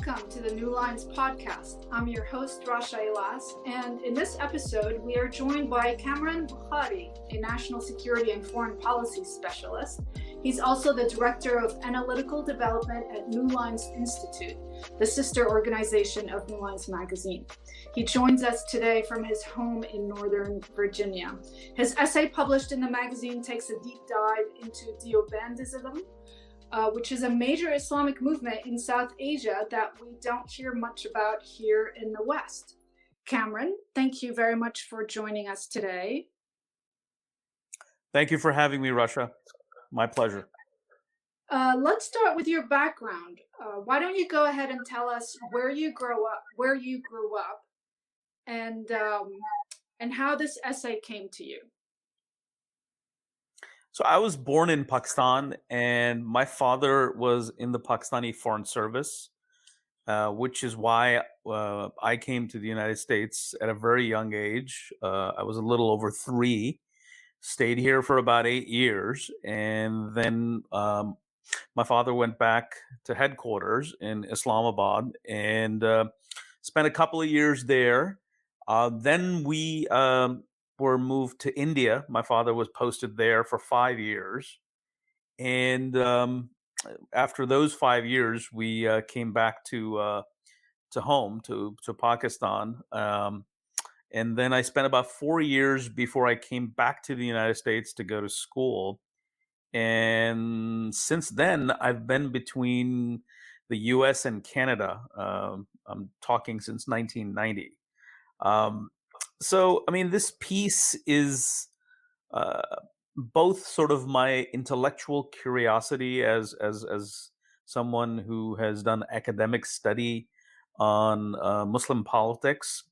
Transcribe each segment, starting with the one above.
Welcome to the New Lines podcast. I'm your host, Rasha Elass, and in this episode, we are joined by Kamran Bokhari, a national security and foreign policy specialist. He's also the director of analytical development at New Lines Institute, the sister organization of New Lines magazine. He joins us today from his home in Northern Virginia. His essay published in the magazine takes a deep dive into Deobandism, which is a major Islamic movement in South Asia that we don't hear much about here in the West. Kamran, thank you very much for joining us today. Thank you for having me, Rasha. My pleasure. Let's start with your background. Why don't you go ahead and tell us where you grew up, and how this essay came to you. So I was born in Pakistan, and my father was in the Pakistani Foreign Service, which is why I came to the United States at a very young age. I was a little over 3, stayed here for about 8 years, and then my father went back to headquarters in Islamabad and spent a couple of years there. Then we were moved to India. My father was posted there for 5 years. And after those 5 years, we came back to home, to Pakistan. And then I spent about 4 years before I came back to the United States to go to school. And since then, I've been between the US and Canada. I'm talking since 1990. So, I mean, this piece is both sort of my intellectual curiosity as someone who has done academic study on Muslim politics,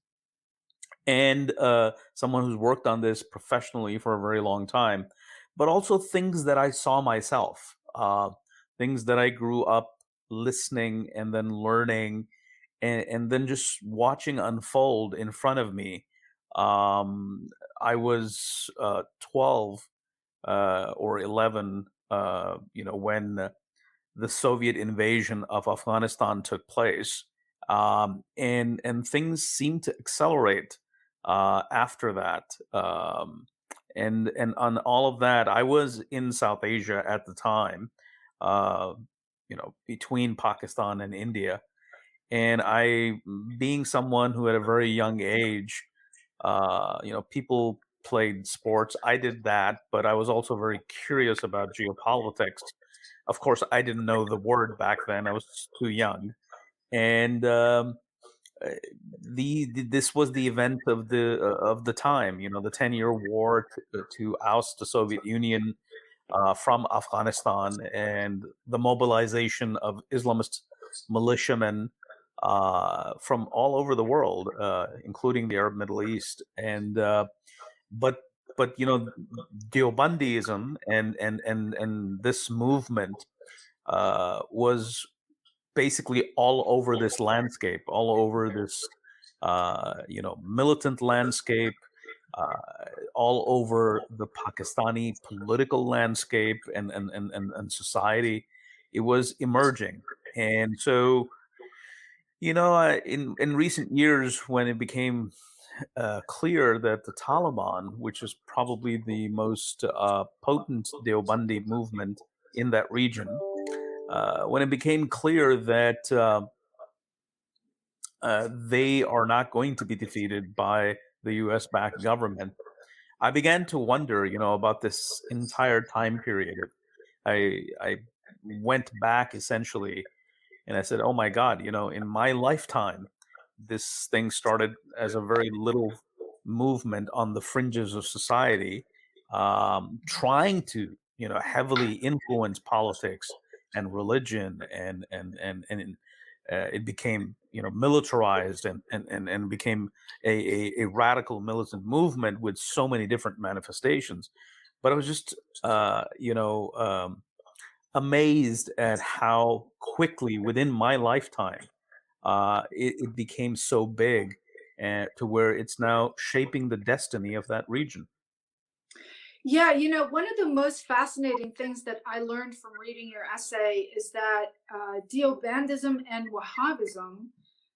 and someone who's worked on this professionally for a very long time, but also things that I saw myself, things that I grew up listening and then learning, and then just watching unfold in front of me. I was 12 or 11, when the Soviet invasion of Afghanistan took place, and things seemed to accelerate after that. And on all of that, I was in South Asia at the time, between Pakistan and India. And I, being someone who at a very young age, people played sports. I did that, but I was also very curious about geopolitics. Of course, I didn't know the word back then. I was too young. And this was the event of the time, the 10-year war to oust the Soviet Union from Afghanistan, and the mobilization of Islamist militiamen from all over the world, including the Arab Middle East. And but Deobandism and this movement was basically all over this landscape, all over this militant landscape, all over the Pakistani political landscape and society. It was emerging. And so, in recent years, when it became clear that the Taliban, which is probably the most potent Deobandi movement in that region, when it became clear that they are not going to be defeated by the US-backed government, I began to wonder, about this entire time period. I went back essentially, and I said, oh my God, in my lifetime, this thing started as a very little movement on the fringes of society, trying to, heavily influence politics and religion, and it became, militarized and became a radical militant movement with so many different manifestations. But I was just, amazed at how quickly within my lifetime it became so big, to where it's now shaping the destiny of that region. Yeah, one of the most fascinating things that I learned from reading your essay is that Deobandism and Wahhabism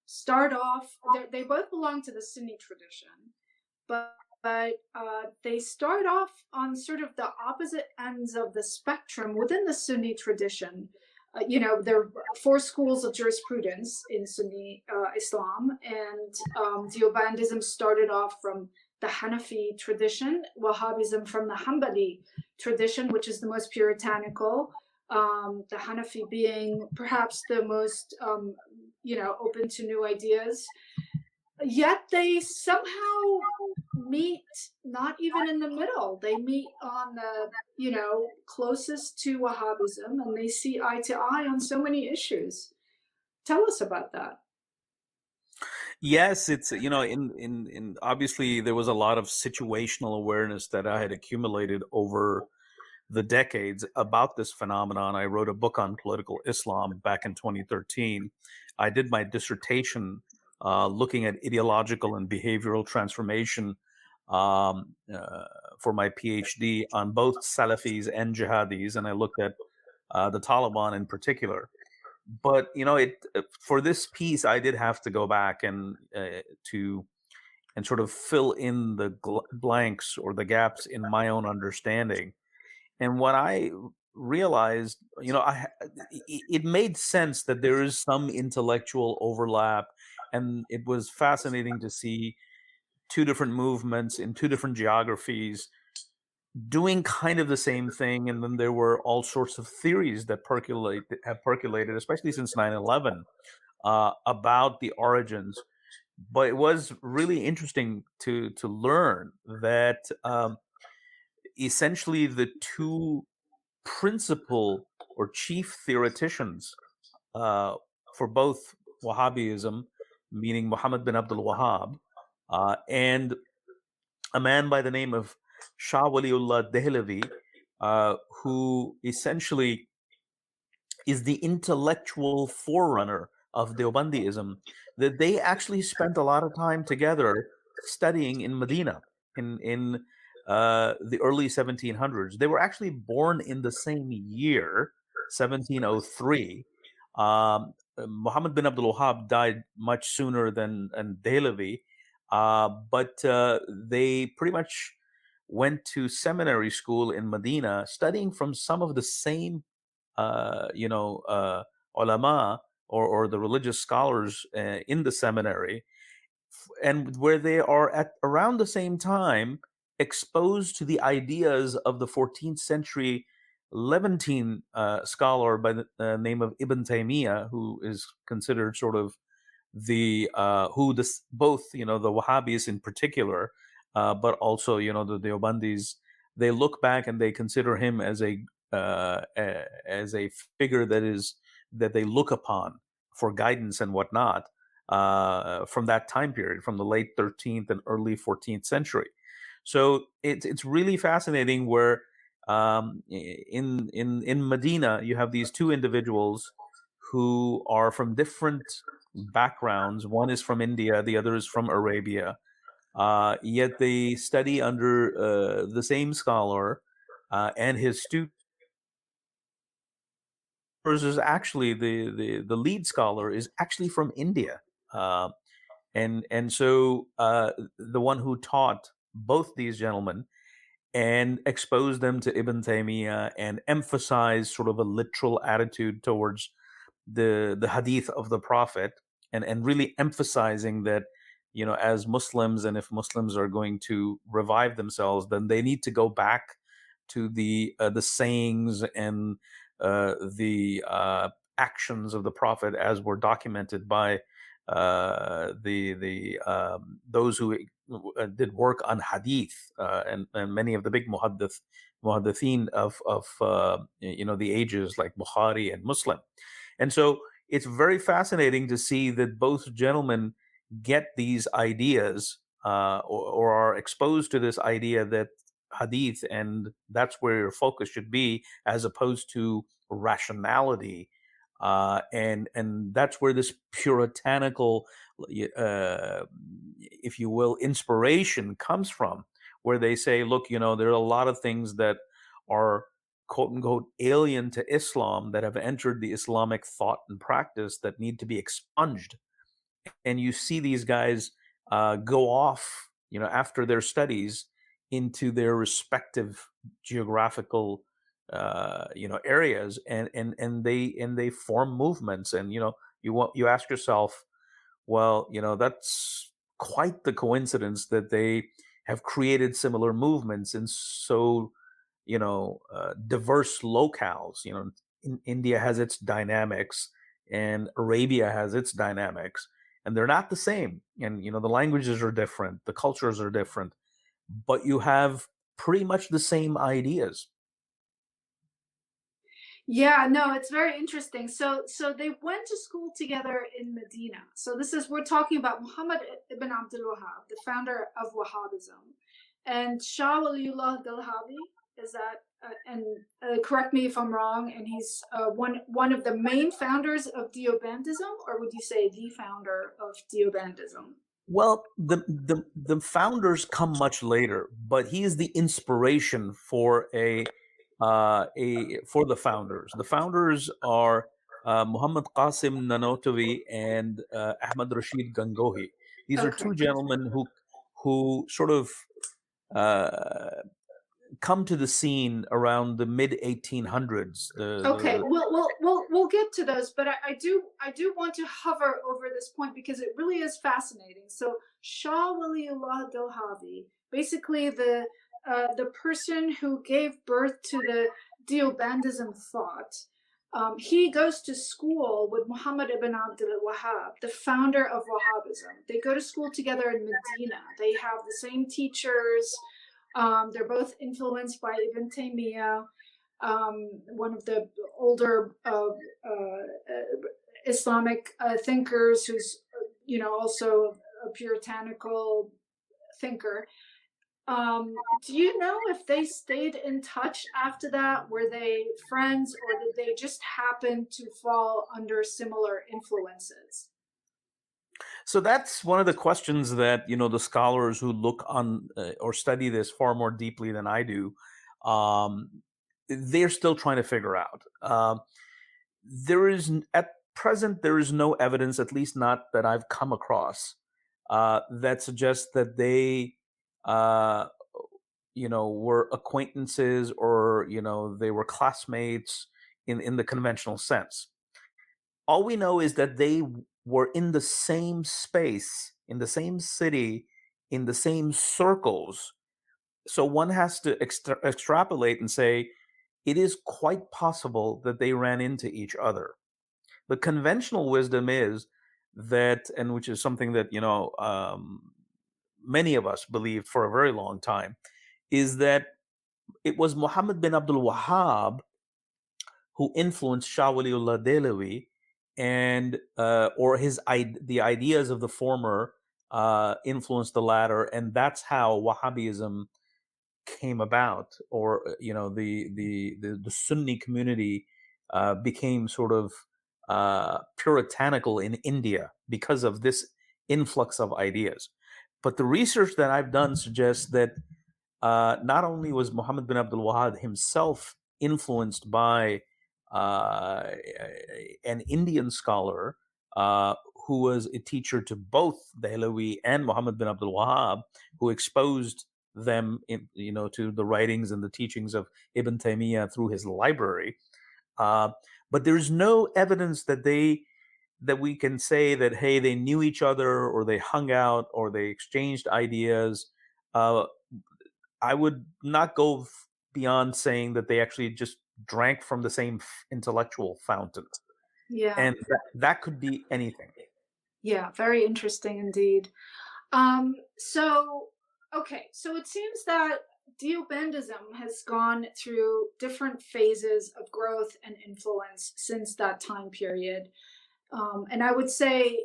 start off, they both belong to the Sunni tradition, but they start off on sort of the opposite ends of the spectrum within the Sunni tradition. There are four schools of jurisprudence in Sunni Islam, and Deobandism started off from the Hanafi tradition, Wahhabism from the Hanbali tradition, which is the most puritanical. The Hanafi being perhaps the most, open to new ideas. Yet they somehow meet not even in the middle. They meet on the, closest to Wahhabism, and they see eye to eye on so many issues. Tell us about that. Yes, it's in obviously there was a lot of situational awareness that I had accumulated over the decades about this phenomenon. I wrote a book on political Islam back in 2013. I did my dissertation looking at ideological and behavioral transformation for my PhD on both Salafis and Jihadis, and I looked at the Taliban in particular. But it for this piece, I did have to go back to and sort of fill in the blanks or the gaps in my own understanding. And what I realized, it made sense that there is some intellectual overlap, and it was fascinating to see two different movements in two different geographies doing kind of the same thing. And then there were all sorts of theories that have percolated, especially since 9/11, about the origins. But it was really interesting to learn that essentially the two principal or chief theoreticians for both Wahhabism, meaning Muhammad bin Abdul Wahhab, and a man by the name of Shah Waliullah Dehlavi, who essentially is the intellectual forerunner of Deobandism, that they actually spent a lot of time together studying in Medina in the early 1700s. They were actually born in the same year, 1703. Muhammad bin Abdul Wahhab died much sooner than Dehlavi, but they pretty much went to seminary school in Medina, studying from some of the same, ulama or the religious scholars in the seminary, and where they are at around the same time exposed to the ideas of the 14th century Levantine scholar by the name of Ibn Taymiyyah, who is considered sort of the who this both the Wahhabis in particular, but also the Deobandis, they look back and they consider him as a figure that they look upon for guidance and whatnot from that time period, from the late 13th and early 14th century. So it's really fascinating where in Medina you have these two individuals who are from different backgrounds. One is from India, the other is from Arabia. Yet they study under the same scholar, and his student is actually the lead scholar is actually from India, and so the one who taught both these gentlemen and exposed them to Ibn Taymiyyah and emphasized sort of a literal attitude towards the hadith of the Prophet, and really emphasizing that as Muslims, and if Muslims are going to revive themselves, then they need to go back to the sayings and the actions of the Prophet as were documented by the those who did work on hadith, and many of the big muhaddithin of the ages like Bokhari and Muslim. And so it's very fascinating to see that both gentlemen get these ideas, or are exposed to this idea that hadith, and that's where your focus should be, as opposed to rationality, and that's where this puritanical, if you will, inspiration comes from, where they say, look, there are a lot of things that are quote unquote alien to Islam that have entered the Islamic thought and practice that need to be expunged. And you see these guys go off, after their studies into their respective geographical, areas, and they form movements, and you ask yourself, well, that's quite the coincidence that they have created similar movements in so diverse locales. India has its dynamics, and Arabia has its dynamics, and they're not the same. And the languages are different, the cultures are different, but you have pretty much the same ideas. Yeah, no, it's very interesting. So they went to school together in Medina. So we're talking about Muhammad ibn Abdul Wahhab, the founder of Wahhabism, and Shah Waliullah Dalhavi is that, and correct me if I'm wrong. And he's one of the main founders of Deobandism, or would you say the founder of Deobandism? Well, the founders come much later, but he is the inspiration for for the founders. The founders are Muhammad Qasim Nanotawi and Ahmad Rashid Gangohi. These are Okay. two gentlemen who sort of come to the scene around the mid 1800s. Okay, we'll get to those, but I do want to hover over this point because it really is fascinating. So Shah Waliullah Dalhavi, basically the person who gave birth to the Deobandism thought, he goes to school with Muhammad ibn Abdul Wahhab, the founder of Wahhabism. They go to school together in Medina. They have the same teachers. They're both influenced by Ibn Taymiyyah, one of the older Islamic thinkers, who's also a puritanical thinker. Do you know if they stayed in touch after that? Were they friends, or did they just happen to fall under similar influences? So that's one of the questions that the scholars who look on or study this far more deeply than I do, they're still trying to figure out. At present there is no evidence, at least not that I've come across, that suggests that they were acquaintances, or they were classmates in the conventional sense. All we know is that they were in the same space, in the same city, in the same circles. So one has to extrapolate and say it is quite possible that they ran into each other. The conventional wisdom is that, and which is something that many of us believed for a very long time, is that it was Muhammad bin Abdul Wahhab who influenced Shah Waliullah Dehlavi, and the ideas of the former influenced the latter, and that's how Wahhabism came about, or the Sunni community became sort of puritanical in India because of this influx of ideas. But the research that I've done suggests that not only was Muhammad bin Abdul Wahhab himself influenced by an Indian scholar who was a teacher to both Dehlavi and Muhammad bin Abdul Wahhab, who exposed them to the writings and the teachings of Ibn Taymiyyah through his library. But there's no evidence that we can say that, hey, they knew each other, or they hung out, or they exchanged ideas. I would not go beyond saying that they actually just drank from the same intellectual fountain. Yeah. And that could be anything. Yeah, very interesting indeed. So it seems that Deobandism has gone through different phases of growth and influence since that time period. And I would say,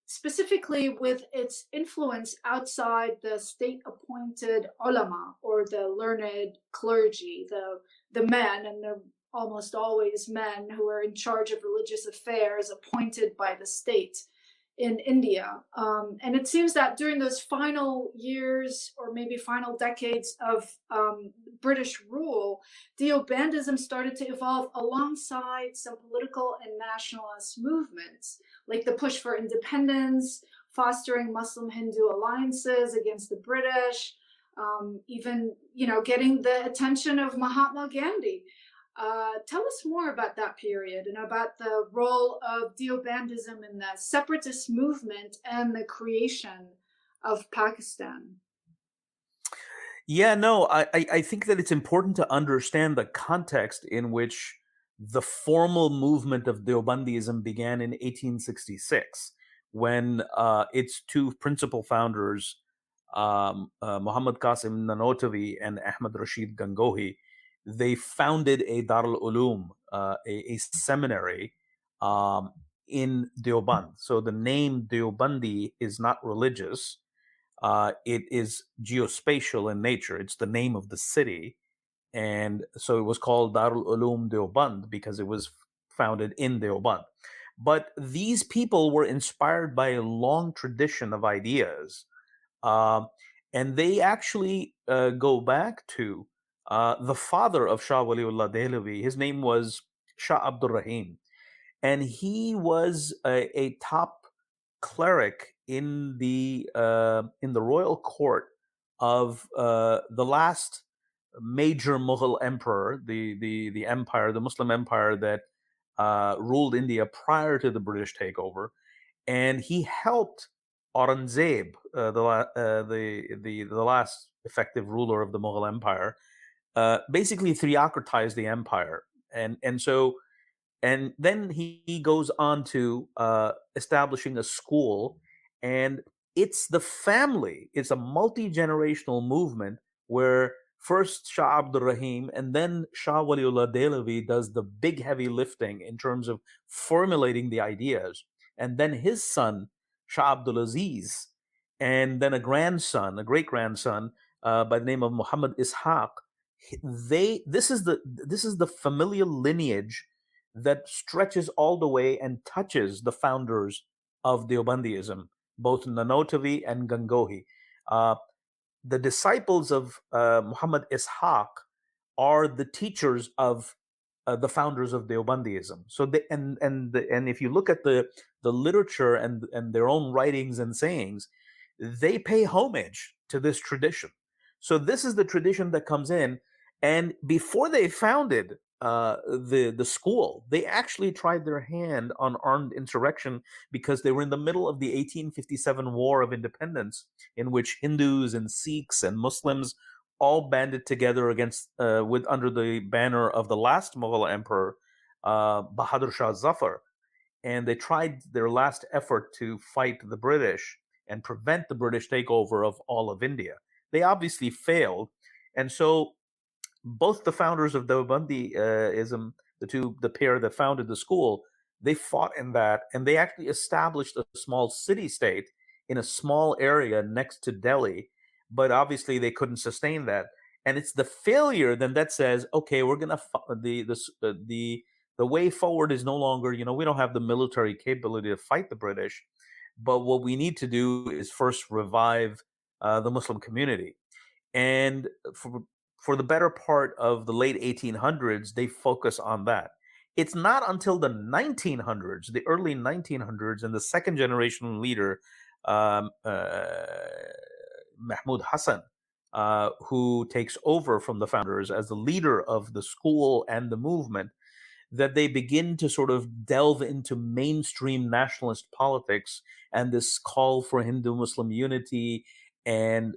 specifically with its influence outside the state-appointed ulama, or the learned clergy, the men, and they're almost always men who are in charge of religious affairs appointed by the state. in India. And it seems that during those final years or maybe final decades of British rule, Deobandism started to evolve alongside some political and nationalist movements, like the push for independence, fostering Muslim-Hindu alliances against the British, even, getting the attention of Mahatma Gandhi. Tell us more about that period and about the role of Deobandism in the separatist movement and the creation of Pakistan. Yeah, no, I think that it's important to understand the context in which the formal movement of Deobandism began in 1866, when its two principal founders, Muhammad Qasim Nanotavi and Ahmad Rashid Gangohi, they founded a Darul Uloom, a seminary in Deoband. So the name Deobandi is not religious. It is geospatial in nature. It's the name of the city. And so it was called Darul Uloom Deoband because it was founded in Deoband. But these people were inspired by a long tradition of ideas. And they actually go back to the father of Shah Waliullah Dehlavi. His name was Shah Abdul Rahim. And he was a top cleric in the royal court of the last major Mughal emperor, the empire, the Muslim empire that ruled India prior to the British takeover, and he helped Aurangzeb, the last effective ruler of the Mughal empire, basically theocratize the empire, and then he goes on to establishing a school, and it's the family. It's a multi-generational movement where first Shah Abdul Rahim and then Shah Waliullah Dehlavi does the big heavy lifting in terms of formulating the ideas. And then his son, Shah Abdul Aziz, and then a grandson, a great-grandson by the name of Muhammad Ishaq. This is the familial lineage that stretches all the way and touches the founders of Deobandism, both Nanotavi and Gangohi. The disciples of Muhammad Ishaq are the teachers of the founders of Deobandism. So and if you look at the literature and their own writings and sayings, they pay homage to this tradition. So this is the tradition that comes in. And before they founded the school, they actually tried their hand on armed insurrection because they were in the middle of the 1857 War of Independence, in which Hindus and Sikhs and Muslims all banded together against under the banner of the last Mughal emperor, Bahadur Shah Zafar, and they tried their last effort to fight the British and prevent the British takeover of all of India. They obviously failed, and so both the founders of Deobandism, the pair that founded the school, they fought in that, and they actually established a small city-state in a small area next to Delhi, but obviously they couldn't sustain that. And it's the failure then that says, okay, we're gonna the way forward is no longer, we don't have the military capability to fight the British, but what we need to do is first revive the Muslim community. And for the better part of the late 1800s, they focus on that. It's not until the 1900s, the early 1900s, and the second generation leader, Mahmud Hassan, who takes over from the founders as the leader of the school and the movement, that they begin to sort of delve into mainstream nationalist politics and this call for Hindu-Muslim unity, and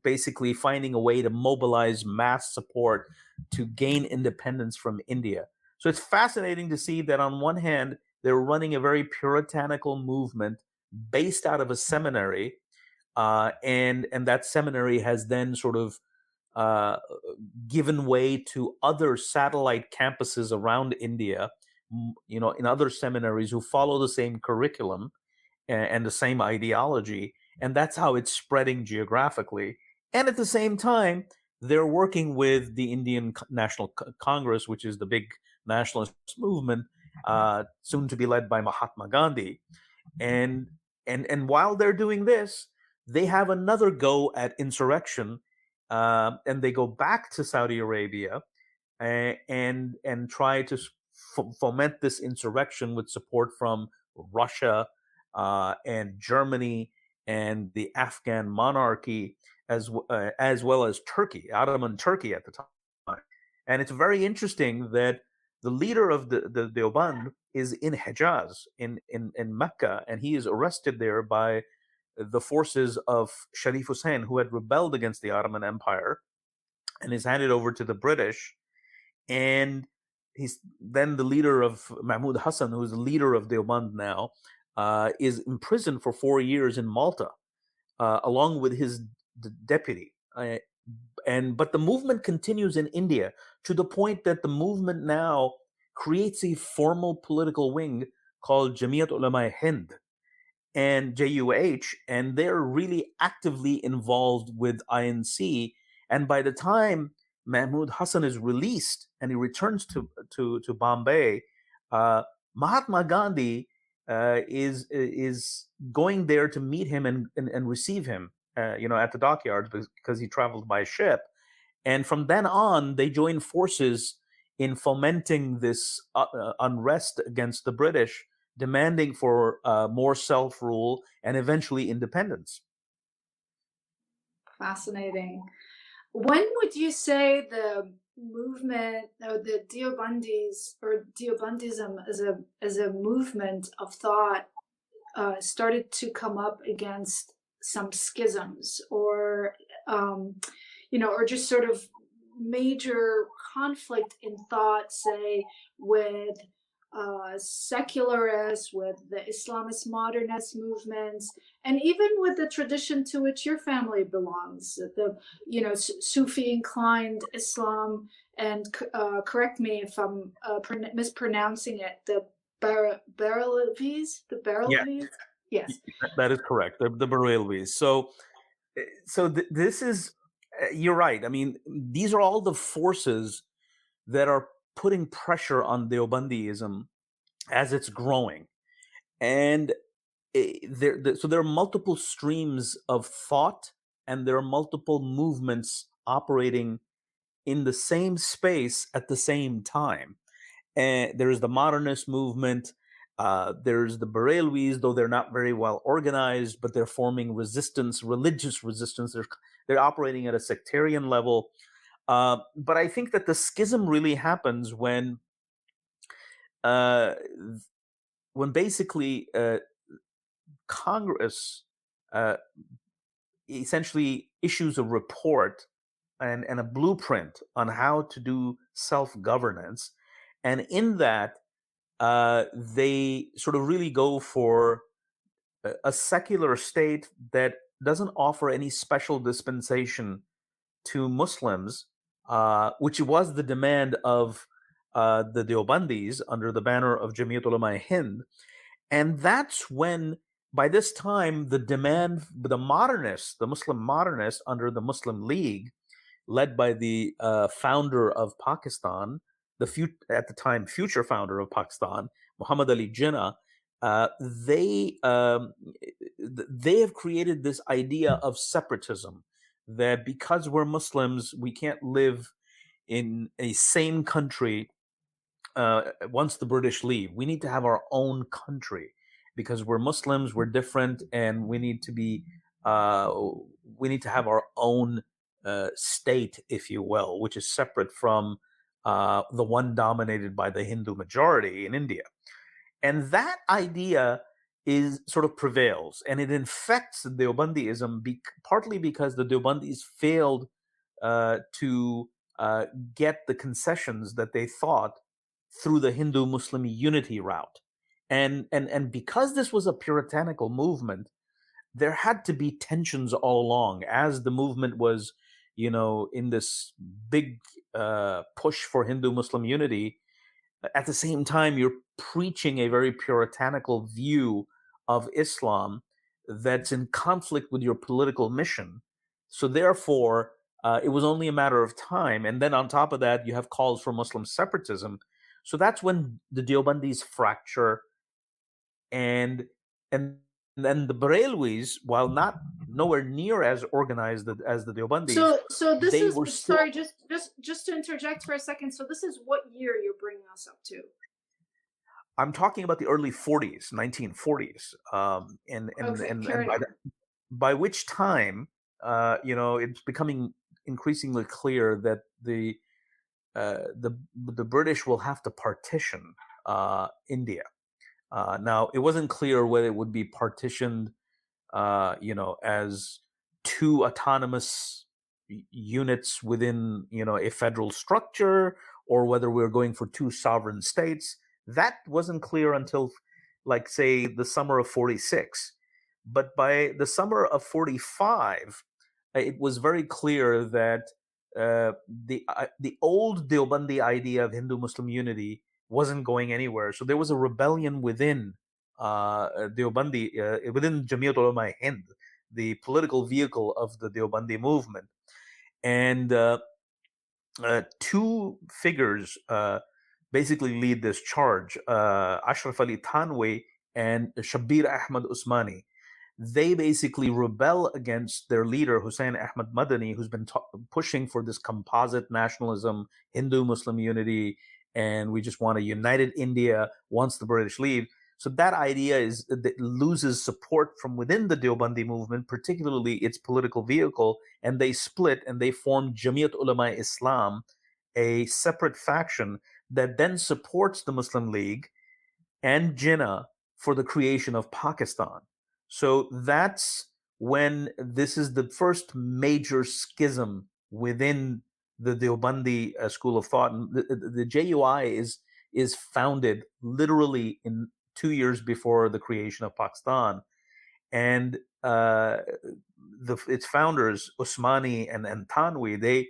basically finding a way to mobilize mass support to gain independence from India. So it's fascinating to see that on one hand, they're running a very puritanical movement based out of a seminary, and that seminary has then sort of given way to other satellite campuses around India, in other seminaries who follow the same curriculum and the same ideology. And that's how it's spreading geographically. And at the same time, they're working with the Indian National Congress, which is the big nationalist movement, soon to be led by Mahatma Gandhi. and and while they're doing this, they have another go at insurrection, and they go back to Saudi Arabia, and try to foment this insurrection with support from Russia, and Germany and the Afghan monarchy, as well as Turkey, Ottoman Turkey at the time. And it's very interesting that the leader of the Deoband is in Hejaz, in Mecca, and he is arrested there by the forces of Sharif Hussein, who had rebelled against the Ottoman Empire, and is handed over to the British. And he's then the leader of Mahmud Hassan, who is the leader of Deoband now, is imprisoned for 4 years in Malta, along with his deputy. But the movement continues in India, to the point that the movement now creates a formal political wing called Jamiat Ulama Hind and JUH, and they're really actively involved with INC. And by the time Mahmud Hassan is released and he returns to Bombay, Mahatma Gandhi is going there to meet him and receive him, at the dockyards, because he traveled by ship. And from then on, they join forces in fomenting this unrest against the British, demanding for more self-rule and eventually independence. Fascinating. When would you say the movement, or the Deobandism as a movement of thought started to come up against some schisms, or or just sort of major conflict in thought, say with secularists, with the Islamist modernist movements, and even with the tradition to which your family belongs, the Sufi inclined Islam, and correct me if I'm mispronouncing it, the Barelvis, yes, that is correct, the Barelvis. So this is, you're right. I mean, these are all the forces that are putting pressure on Deobandism as it's growing. And so there are multiple streams of thought, and there are multiple movements operating in the same space at the same time. And there's the modernist movement, there's the Barelwis, though they're not very well organized, but they're forming resistance, religious resistance. They're operating at a sectarian level. But I think that the schism really happens when basically Congress essentially issues a report and a blueprint on how to do self-governance. And in that, they sort of really go for a secular state that doesn't offer any special dispensation to Muslims, which was the demand of the Deobandis under the banner of Jamiat Ulama Hind. And that's when, by this time, the modernists, the Muslim modernists under the Muslim League, led by the founder of Pakistan, at the time future founder of Pakistan, Muhammad Ali Jinnah, they have created this idea of separatism, that because we're Muslims, we can't live in a same country once the British leave. We need to have our own country because we're Muslims, we're different, and we need to have our own state, if you will, which is separate from the one dominated by the Hindu majority in India. And that idea sort of prevails, and it infects Deobandism, partly because the Deobandis failed to get the concessions that they thought through the Hindu-Muslim unity route. And because this was a puritanical movement, there had to be tensions all along as the movement was, in this big push for Hindu-Muslim unity. At the same time, you're preaching a very puritanical view of Islam that's in conflict with your political mission. So therefore, it was only a matter of time. And then on top of that, you have calls for Muslim separatism. So that's when the Deobandis fracture, and And then the Barelwis, while not nowhere near as organized as the Deobandis, So this they is, were still. sorry, just to interject for a second. So this is what year you're bringing us up to? I'm talking about the early 40s, 1940s, Okay, and carry on. by which time, it's becoming increasingly clear that the British will have to partition India. Now, it wasn't clear whether it would be partitioned, as two autonomous units within, a federal structure, or whether we were going for two sovereign states. That wasn't clear until, like, say, the summer of 46. But by the summer of 45, it was very clear that the old Deobandi idea of Hindu-Muslim unity wasn't going anywhere. So there was a rebellion within Deobandi, within Jamiat Ulama Hind, the political vehicle of the Deobandi movement. And two figures basically lead this charge: Ashraf Ali Thanwi and Shabir Ahmad Usmani. They basically rebel against their leader, Hussein Ahmad Madani, who's been pushing for this composite nationalism, Hindu-Muslim unity, and we just want a united India once the British leave. So that idea that loses support from within the Deobandi movement, particularly its political vehicle, and they split and they formed Jamiat Ulama Islam, a separate faction that then supports the Muslim League and Jinnah for the creation of Pakistan. So that's when this is the first major schism within the Deobandi school of thought. And the JUI is founded literally in 2 years before the creation of Pakistan, and its founders, Usmani and Thanwi,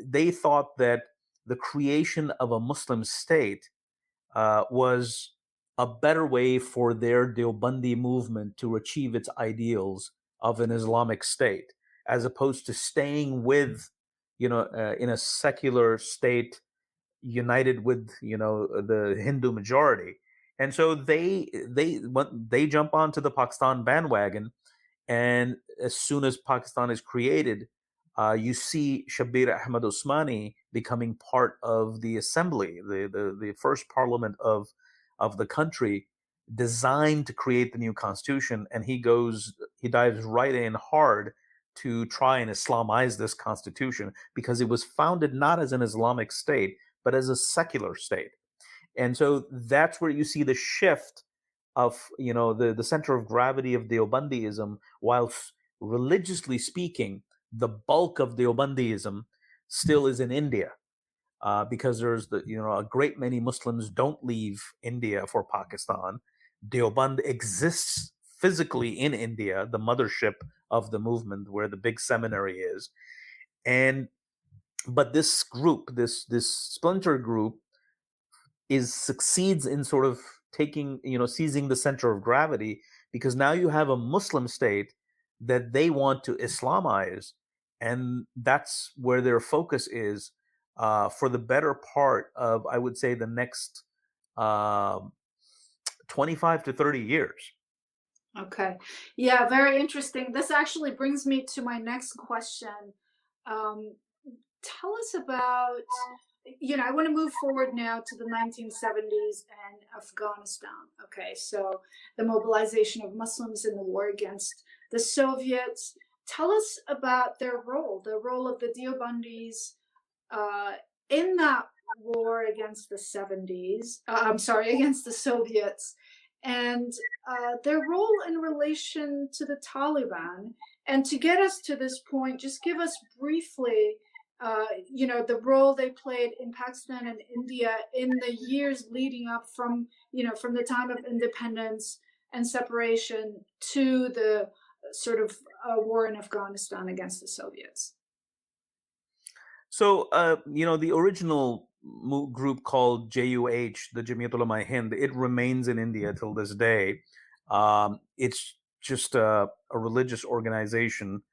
they thought that the creation of a Muslim state was a better way for their Deobandi movement to achieve its ideals of an Islamic state, as opposed to staying with, in a secular state united with, the Hindu majority. And so they jump onto the Pakistan bandwagon, and as soon as Pakistan is created, you see Shabir Ahmad Usmani becoming part of the assembly, the first parliament of the country, designed to create the new constitution. And he dives right in hard to try and Islamize this constitution, because it was founded not as an Islamic state, but as a secular state. And so that's where you see the shift of, the center of gravity of Deobandism. Whilst religiously speaking, the bulk of Deobandism still is in India, because there's a great many Muslims don't leave India for Pakistan. Deoband exists physically in India, the mothership of the movement, where the big seminary is. And but this group, this splinter group, succeeds in sort of seizing the center of gravity, because now you have a Muslim state that they want to Islamize, and that's where their focus is for the better part of, I would say, the next uh, 25 to 30 years. Okay. Yeah, very interesting. This actually brings me to my next question. Um, Tell us about, I want to move forward now to the 1970s and Afghanistan. Okay, so the mobilization of Muslims in the war against the Soviets. Tell us about the role of the Deobandis in that war against the 70s, against the Soviets, and their role in relation to the Taliban. And to get us to this point, just give us briefly, the role they played in Pakistan and India in the years leading up from the time of independence and separation to the sort of war in Afghanistan against the Soviets. So, the original group called JUH, the Jamiat Ulama Hind, it remains in India till this day. It's just a religious organization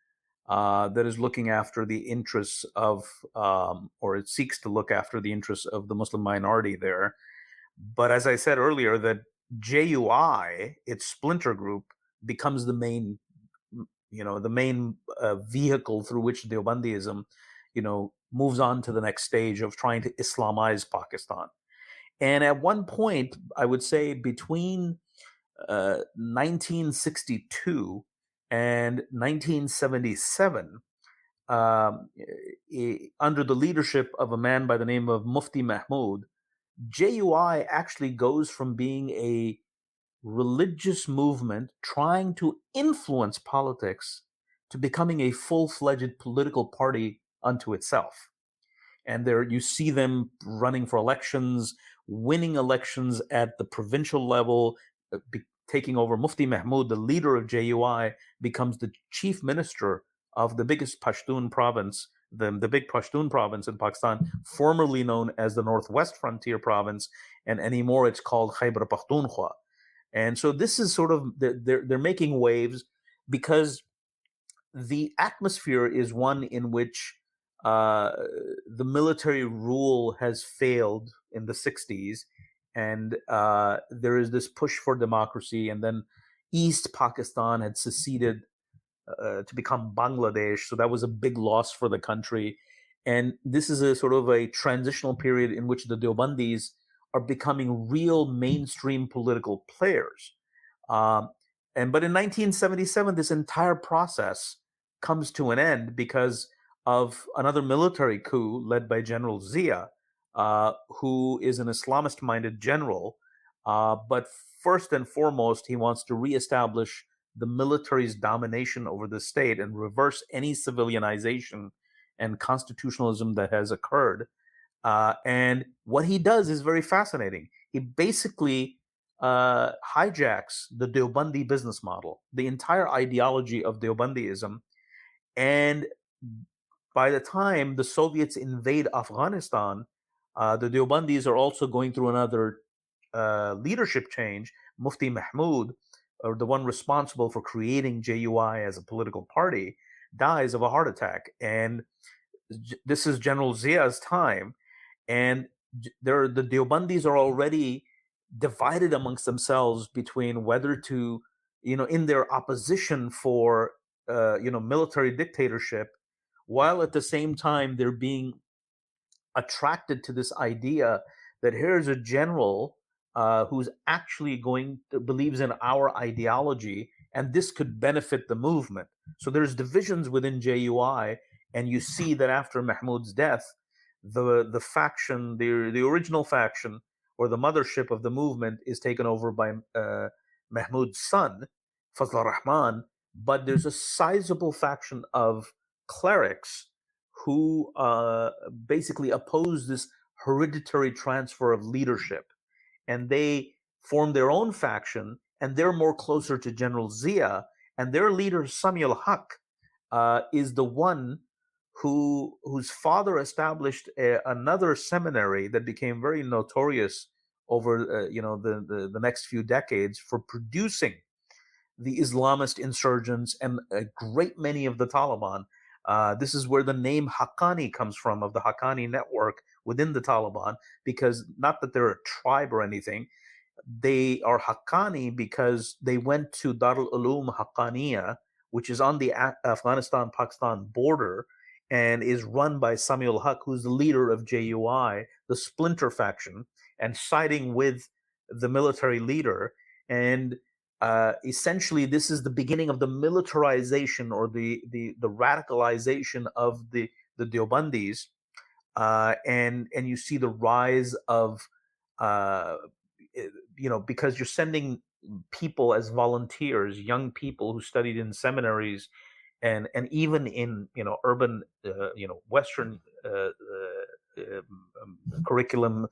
that is looking after the interests of, or it seeks to look after the interests of the Muslim minority there. But as I said earlier, that JUI, its splinter group, becomes the main, vehicle through which Deobandism, moves on to the next stage of trying to Islamize Pakistan. And at one point, I would say between 1962 and 1977, under the leadership of a man by the name of Mufti Mahmud, JUI actually goes from being a religious movement trying to influence politics to becoming a full-fledged political party unto itself. And there you see them running for elections, winning elections at the provincial level, taking over. Mufti Mahmud, the leader of JUI, becomes the chief minister of the biggest Pashtun province, the big Pashtun province in Pakistan, formerly known as the Northwest Frontier Province, and anymore it's called Khyber Pakhtunkhwa. And so this is sort of, they're making waves because the atmosphere is one in which the military rule has failed in the 60s, and there is this push for democracy. And then East Pakistan had seceded to become Bangladesh, so that was a big loss for the country. And this is a sort of a transitional period in which the Deobandis are becoming real mainstream political players. But in 1977, this entire process comes to an end because of another military coup led by General Zia, who is an Islamist-minded general. But first and foremost, he wants to reestablish the military's domination over the state and reverse any civilianization and constitutionalism that has occurred. And what he does is very fascinating. He basically hijacks the Deobandi business model, the entire ideology of Deobandism. And by the time the Soviets invade Afghanistan, the Deobandis are also going through another leadership change. Mufti Mahmud, or the one responsible for creating JUI as a political party, dies of a heart attack. And this is General Zia's time. And the Deobandis are already divided amongst themselves between whether to, in their opposition for, military dictatorship, while at the same time they're being attracted to this idea that here's a general who's actually believes in our ideology, and this could benefit the movement. So there's divisions within JUI, and you see that after Mahmud's death, the faction, the original faction, or the mothership of the movement, is taken over by Mahmud's son, Fazl Rahman. But there's a sizable faction of clerics who basically oppose this hereditary transfer of leadership. And they form their own faction, and they're more closer to General Zia. And their leader, Samuel Haq, is the one whose father established another seminary that became very notorious over the next few decades for producing the Islamist insurgents and a great many of the Taliban. This is where the name Haqqani comes from, of the Haqqani network within the Taliban, because not that they're a tribe or anything. They are Haqqani because they went to Darul Uloom Haqqaniya, which is on the Afghanistan-Pakistan border, and is run by Samuel Haq, who's the leader of JUI, the splinter faction, and siding with the military leader. And essentially, this is the beginning of the militarization or the radicalization of the Deobandis, and you see the rise of because you're sending people as volunteers, young people who studied in seminaries and even in urban Western curriculum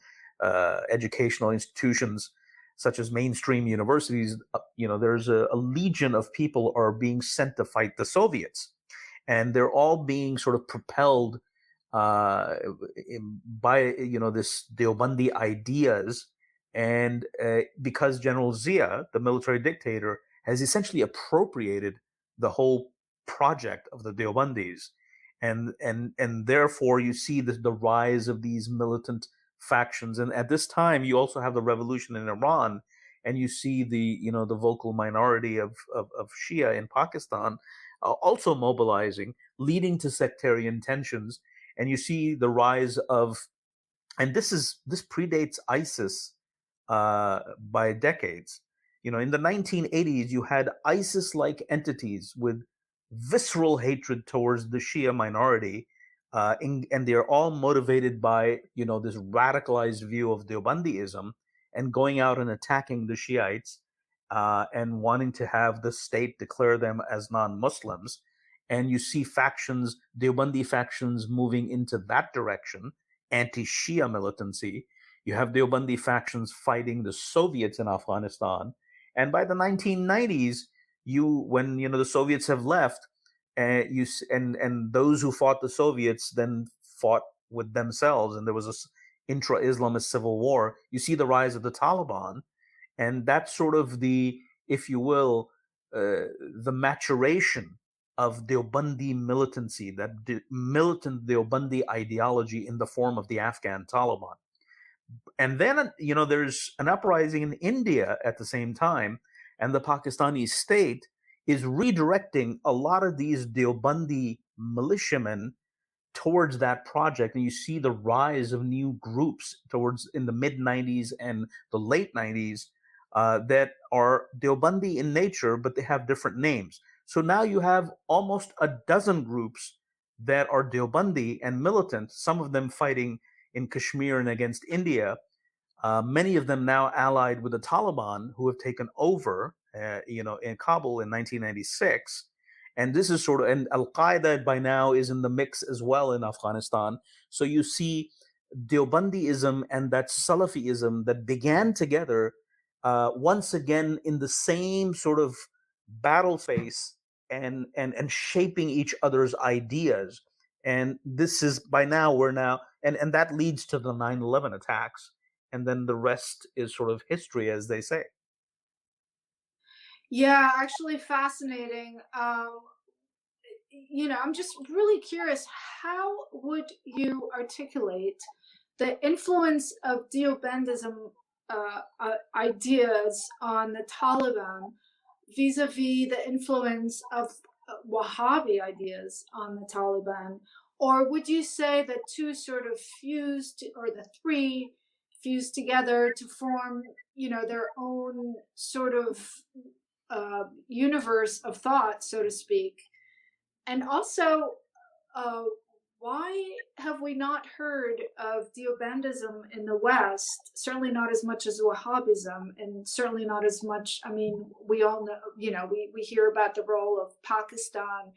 educational institutions such as mainstream universities. There's a legion of people are being sent to fight the Soviets, and they're all being sort of propelled by this Deobandi ideas. And because General Zia, the military dictator, has essentially appropriated the whole project of the Deobandis, and therefore you see the rise of these militant factions. And at this time, you also have the revolution in Iran, and you see the vocal minority of Shia in Pakistan also mobilizing, leading to sectarian tensions. And you see the rise of, and this predates ISIS by decades. In the 1980s, you had ISIS-like entities with visceral hatred towards the Shia minority, and they're all motivated by this radicalized view of Deobandism and going out and attacking the Shiites, and wanting to have the state declare them as non-Muslims. And you see factions, Deobandi factions, moving into that direction, anti-Shia militancy. You have Deobandi factions fighting the Soviets in Afghanistan. And by the 1990s, when the Soviets have left, and those who fought the Soviets then fought with themselves, and there was this intra-Islamist civil war. You see the rise of the Taliban, and that's sort of if you will, the maturation of Deobandi militancy, that militant Deobandi ideology in the form of the Afghan Taliban. And then, there's an uprising in India at the same time, and the Pakistani state is redirecting a lot of these Deobandi militiamen towards that project. And you see the rise of new groups in the mid 90s and the late 90s, that are Deobandi in nature, but they have different names. So now you have almost a dozen groups that are Deobandi and militant, some of them fighting in Kashmir and against India. Many of them now allied with the Taliban, who have taken over, in Kabul in 1996. And this is and Al-Qaeda by now is in the mix as well in Afghanistan. So you see Deobandism and that Salafism that began together, once again in the same sort of battle face, and shaping each other's ideas. And this is by now and that leads to the 9/11 attacks, and then the rest is sort of history, as they say. Yeah, actually fascinating. I'm just really curious, how would you articulate the influence of Deobandism ideas on the Taliban vis-a-vis the influence of Wahhabi ideas on the Taliban? Or would you say the two sort of fused, or the three fused together to form, their own sort of universe of thought, so to speak? And also, why have we not heard of Deobandism in the West? Certainly not as much as Wahhabism, and certainly not as much. I mean, we all know, we hear about the role of Pakistan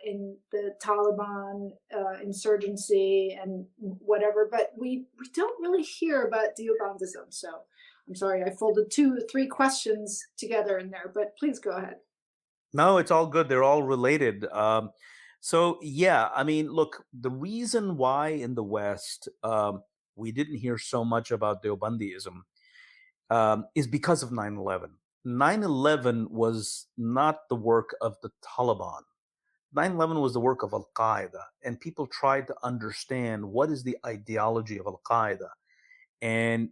in the Taliban insurgency and whatever, but we don't really hear about Deobandism. So I'm sorry, I folded 2 or 3 questions together in there, but please go ahead. No, it's all good. They're all related. So yeah, I mean, look, the reason why in the West we didn't hear so much about Deobandism is because of 9/11. 9/11 was not the work of the Taliban. 9/11 was the work of Al Qaeda, and people tried to understand what is the ideology of Al Qaeda. And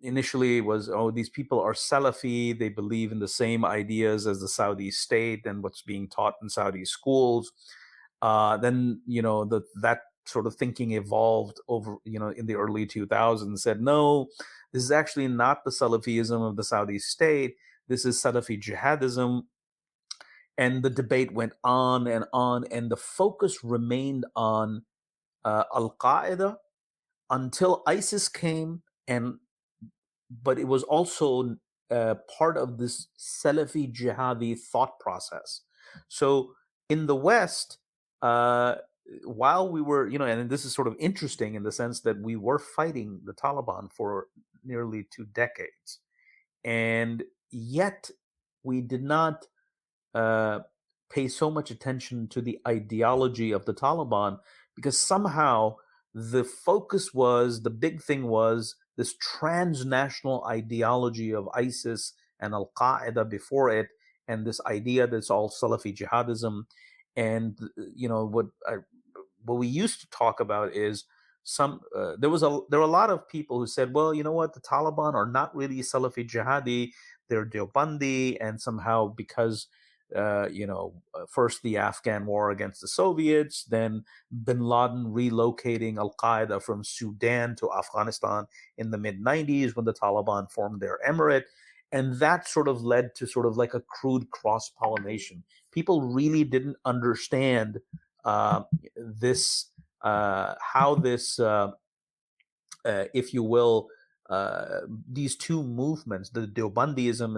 initially it was, oh, these people are Salafi, they believe in the same ideas as the Saudi state and what's being taught in Saudi schools. Then that sort of thinking evolved over, in the early 2000s, said, no, this is actually not the Salafism of the Saudi state, this is Salafi jihadism. And the debate went on, and the focus remained on Al Qaeda until ISIS came, but it was also part of this Salafi jihadi thought process. So in the West, while we were, and this is sort of interesting in the sense that we were fighting the Taliban for nearly 2 decades, and yet we did not pay so much attention to the ideology of the Taliban, because somehow the big thing was this transnational ideology of ISIS and Al Qaeda before it, and this idea that's all Salafi jihadism. And what we used to talk about is there were a lot of people who said, well, you know what, the Taliban are not really Salafi jihadi, they're Deobandi, and somehow because first the Afghan war against the Soviets, then bin Laden relocating Al Qaeda from Sudan to Afghanistan in the mid 90s when the Taliban formed their emirate. And that sort of led to sort of like a crude cross pollination. People really didn't understand this, how this, if you will, these two movements, the Deobandism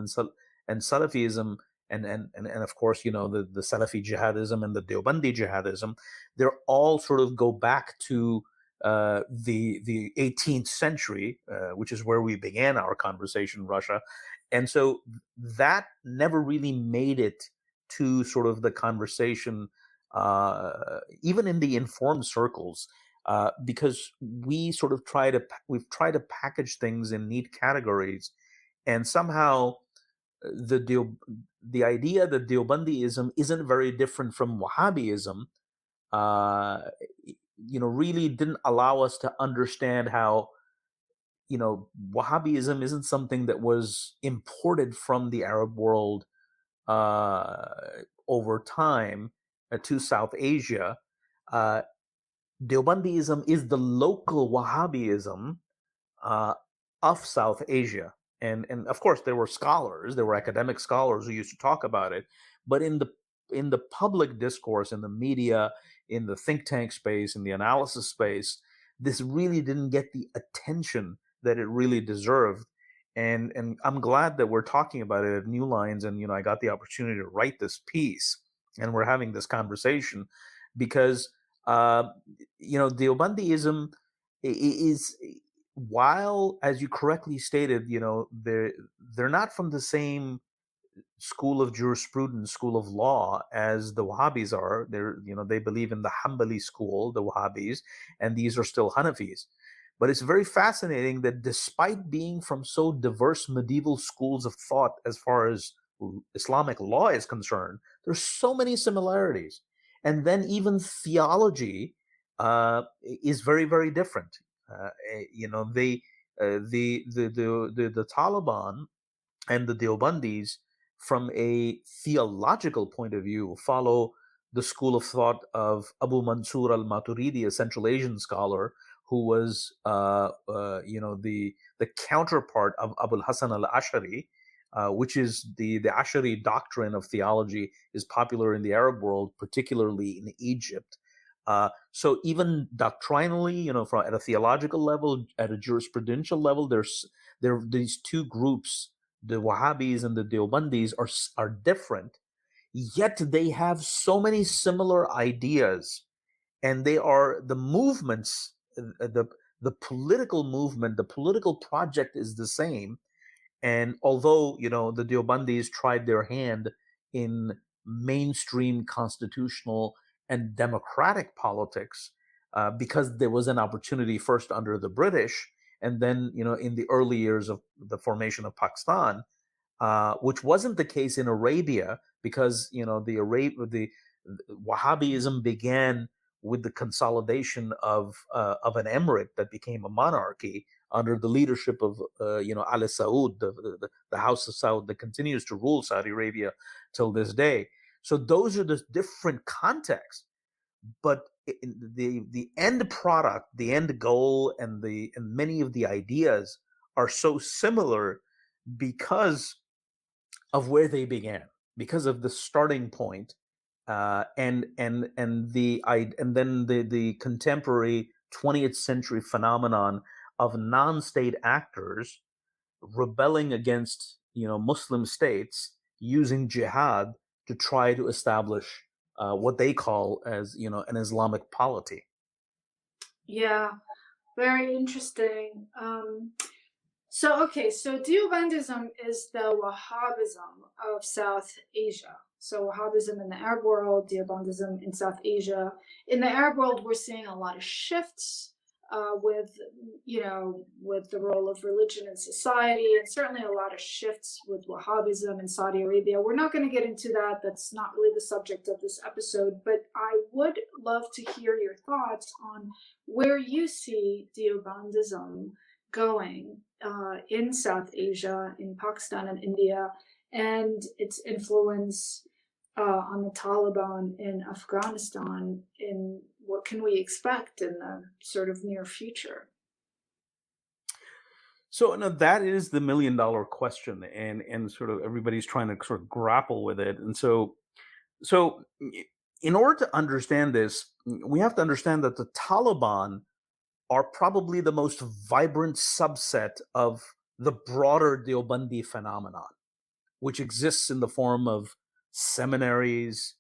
and Salafism, and of course, the Salafi jihadism and the Deobandi jihadism, they're all sort of go back to the 18th century, which is where we began our conversation, Russia. And so that never really made it to sort of the conversation, even in the informed circles, because we've tried to package things in neat categories, and somehow the idea that Deobandism isn't very different from Wahhabism, really didn't allow us to understand how, Wahhabism isn't something that was imported from the Arab world over time to South Asia. Deobandism is the local Wahhabism of South Asia. And of course, there were academic scholars who used to talk about it, but in the public discourse, in the media, in the think tank space, in the analysis space, this really didn't get the attention that it really deserved. And I'm glad that we're talking about it at New Lines, and I got the opportunity to write this piece, and we're having this conversation because Deobandism is, while, as you correctly stated, they're not from the same school of jurisprudence, school of law as the Wahhabis are. They believe in the Hanbali school, the Wahhabis, and these are still Hanafis. But it's very fascinating that despite being from so diverse medieval schools of thought as far as Islamic law is concerned, there's so many similarities. And then even theology is very, very different. The Taliban and the Deobandis, from a theological point of view, follow the school of thought of Abu Mansur al-Maturidi, a Central Asian scholar who was, the counterpart of Abul Hasan al-Ash'ari, which is the Ash'ari doctrine of theology is popular in the Arab world, particularly in Egypt. So even doctrinally, at a theological level, at a jurisprudential level, there are these two groups, the Wahhabis and the Deobandis, are different, yet they have so many similar ideas, and they are the movements, the political movement, the political project is the same. And although, the Deobandis tried their hand in mainstream constitutional and democratic politics, because there was an opportunity first under the British, and then, in the early years of the formation of Pakistan, which wasn't the case in Arabia, because, the Wahhabism began with the consolidation of an emirate that became a monarchy under the leadership of Al Saud, the House of Saud that continues to rule Saudi Arabia till this day. So those are the different contexts, but the end product, the end goal, and many of the ideas are so similar because of where they began, because of the starting point, and then the contemporary 20th century phenomenon of non-state actors rebelling against Muslim states using jihad to try to establish what they call as an Islamic polity. Yeah, very interesting. So Deobandism is the Wahhabism of South Asia. So Wahhabism in the Arab world, Deobandism in South Asia. In the Arab world, we're seeing a lot of shifts. with, with the role of religion in society, and certainly a lot of shifts with Wahhabism in Saudi Arabia. We're not going to get into that. That's not really the subject of this episode, but I would love to hear your thoughts on where you see Deobandism going in South Asia, in Pakistan and India, and its influence on the Taliban in Afghanistan. In what can we expect in the sort of near future? So no, that is the $1 million question, and sort of everybody's trying to sort of grapple with it. And so in order to understand this, we have to understand that the Taliban are probably the most vibrant subset of the broader Deobandi phenomenon, which exists in the form of seminaries,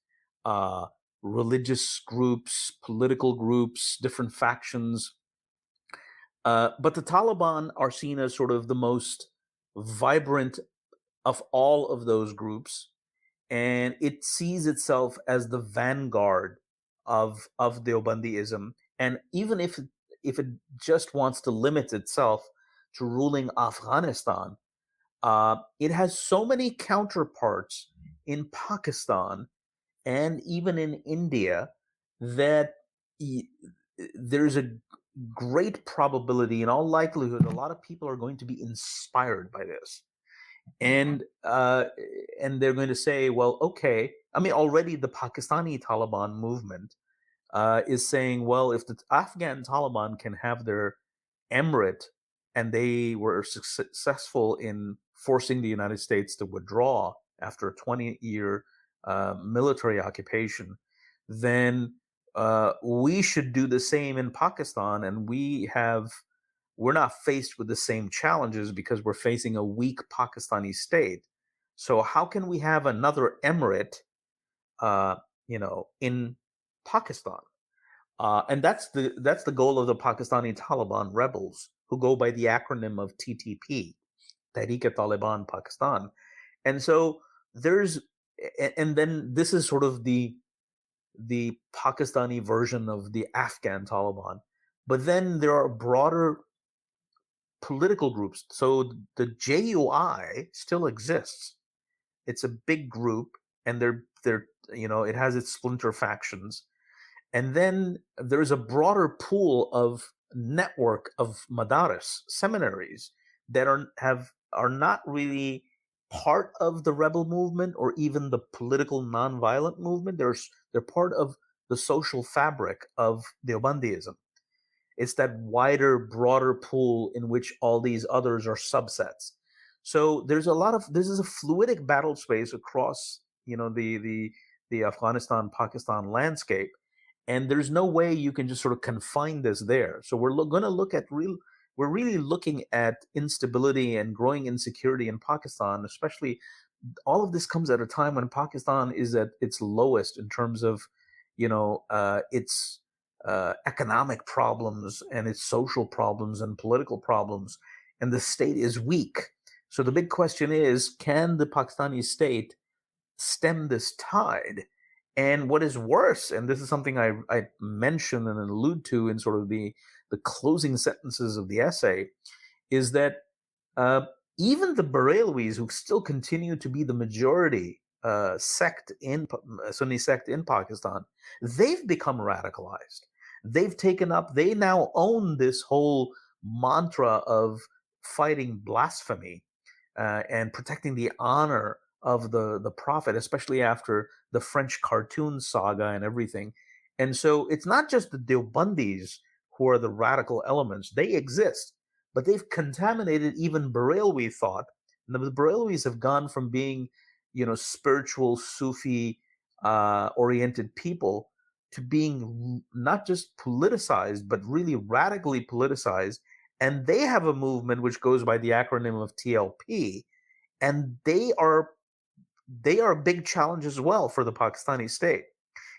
uh, religious groups, political groups, different factions. But the Taliban are seen as sort of the most vibrant of all of those groups, and it sees itself as the vanguard of Deobandism. And even if it just wants to limit itself to ruling Afghanistan, it has so many counterparts in Pakistan and even in India that there's a great probability, in all likelihood, a lot of people are going to be inspired by this, and they're going to say, well, okay. I mean, already the Pakistani Taliban movement is saying, well, if the Afghan Taliban can have their emirate, and they were successful in forcing the United States to withdraw after a 20-year military occupation, then we should do the same in Pakistan. And we're not faced with the same challenges because we're facing a weak Pakistani state. So how can we have another emirate, in Pakistan? And that's the goal of the Pakistani Taliban rebels, who go by the acronym of TTP, Tehreek-e-Taliban Pakistan. And so and then this is sort of the Pakistani version of the Afghan Taliban. But then there are broader political groups. So the JUI still exists. It's a big group, and it has its splinter factions. And then there's a broader pool of network of madaris, seminaries, that are not really part of the rebel movement or even the political nonviolent movement. They're part of the social fabric of Deobandism. It's that wider, broader pool in which all these others are subsets. So this is a fluidic battle space across, the Afghanistan-Pakistan landscape. And there's no way you can just sort of confine this there. So we're really looking at instability and growing insecurity in Pakistan, especially. All of this comes at a time when Pakistan is at its lowest in terms of, its economic problems and its social problems and political problems, and the state is weak. So the big question is, can the Pakistani state stem this tide? And what is worse, and this is something I mention and allude to in sort of the closing sentences of the essay, is that even the Barelwis, who still continue to be the majority Sunni sect in Pakistan, they've become radicalized. They now own this whole mantra of fighting blasphemy and protecting the honor of the prophet, especially after the French cartoon saga and everything. And so it's not just the Deobandis who are the radical elements. They exist, but they've contaminated even Barelwi thought. And the Barelwis have gone from being, spiritual Sufi oriented people to being not just politicized, but really radically politicized. And they have a movement which goes by the acronym of TLP, and they are a big challenge as well for the Pakistani state.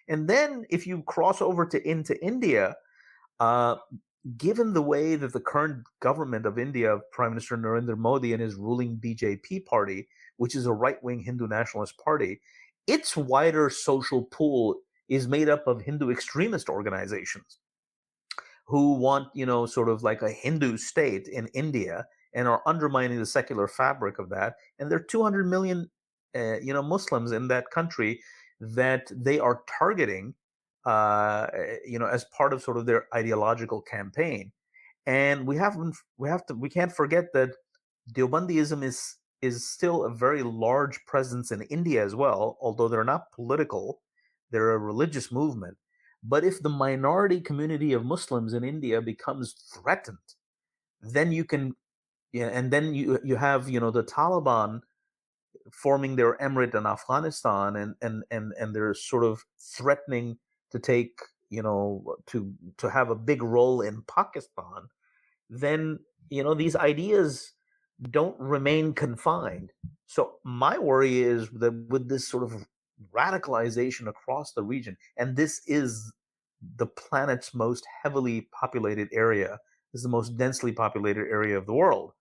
And then if you cross over into India, given the way that the current government of India, Prime Minister Narendra Modi and his ruling BJP party, which is a right-wing Hindu nationalist party, its wider social pool is made up of Hindu extremist organizations. who want, sort of like a Hindu state in India and are undermining the secular fabric of that. And there are 200 million, Muslims in that country that they are targeting, as part of sort of their ideological campaign. And we can't forget that Deobandism is still a very large presence in India as well, although they're not political, they're a religious movement. But if the minority community of Muslims in India becomes threatened, then you can, yeah, and then you have, the Taliban forming their emirate in Afghanistan, and they're sort of threatening to take, to have a big role in Pakistan. Then, these ideas don't remain confined. So my worry is that with this sort of radicalization across the region, and this is the planet's most heavily populated area, this is the most densely populated area of the world.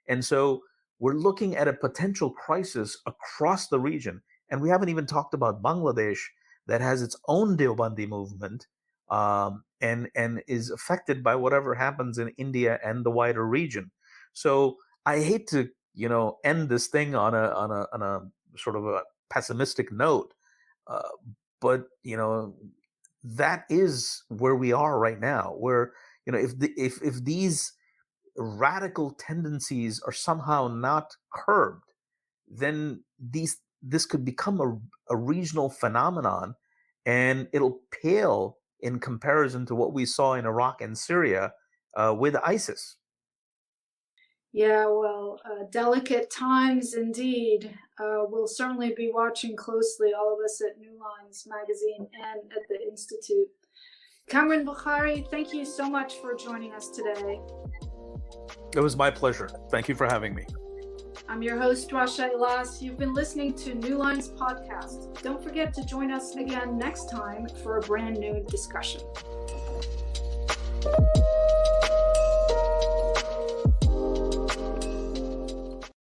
And so we're looking at a potential crisis across the region. And we haven't even talked about Bangladesh, that has its own Deobandi movement, and is affected by whatever happens in India and the wider region. So I hate to, end this thing on a sort of a pessimistic note, but that is where we are right now. Where, if these radical tendencies are somehow not curbed, then this could become a regional phenomenon, and it'll pale in comparison to what we saw in Iraq and Syria with ISIS. Yeah, well, delicate times indeed. We'll certainly be watching closely, all of us at New Lines Magazine and at the Institute. Kamran Bokhari, thank you so much for joining us today. It was my pleasure. Thank you for having me. I'm your host, Rasha Elass. You've been listening to New Lines Podcast. Don't forget to join us again next time for a brand new discussion.